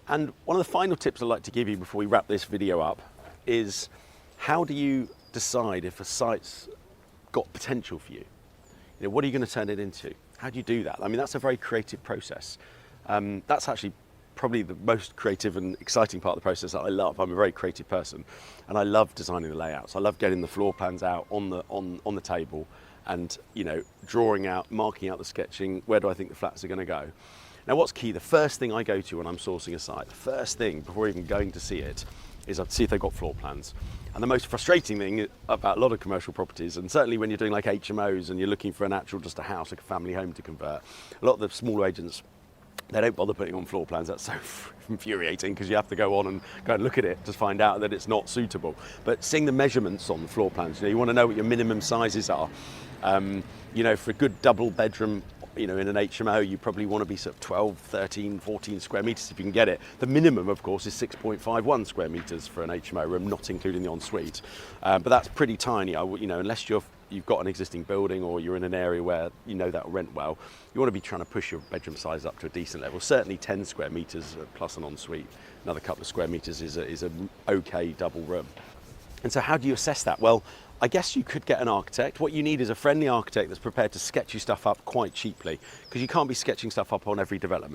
And one of the final tips I'd like to give you before we wrap this video up is, how do you decide if a site's got potential for you? You know, what are you going to turn it into? How do you do that? I mean, that's a very creative process. That's actually probably the most creative and exciting part of the process that I love. I'm a very creative person, and I love designing the layouts. I love getting the floor plans out on the table, and drawing out, marking out the sketching. Where do I think the flats are going to go? Now, what's key? The first thing I go to when I'm sourcing a site, the first thing before even going to see it, is I'd see if they've got floor plans. And the most frustrating thing about a lot of commercial properties, and certainly when you're doing like HMOs and you're looking for an actual, just a house, like a family home to convert, a lot of the smaller agents, they don't bother putting on floor plans. That's so infuriating, because you have to go on and go and look at it to find out that it's not suitable. But seeing the measurements on the floor plans, you want to know what your minimum sizes are. For a good double bedroom, in an HMO, you probably want to be sort of 12, 13, 14 square meters if you can get it. The minimum, of course, is 6.51 square meters for an HMO room, not including the ensuite. But that's pretty tiny. Unless you've got an existing building or you're in an area where that will rent well, you want to be trying to push your bedroom size up to a decent level. Certainly 10 square meters plus an ensuite. Another couple of square meters is an okay double room. And so how do you assess that? Well, I guess you could get an architect. What you need is a friendly architect that's prepared to sketch you stuff up quite cheaply, because you can't be sketching stuff up on every development.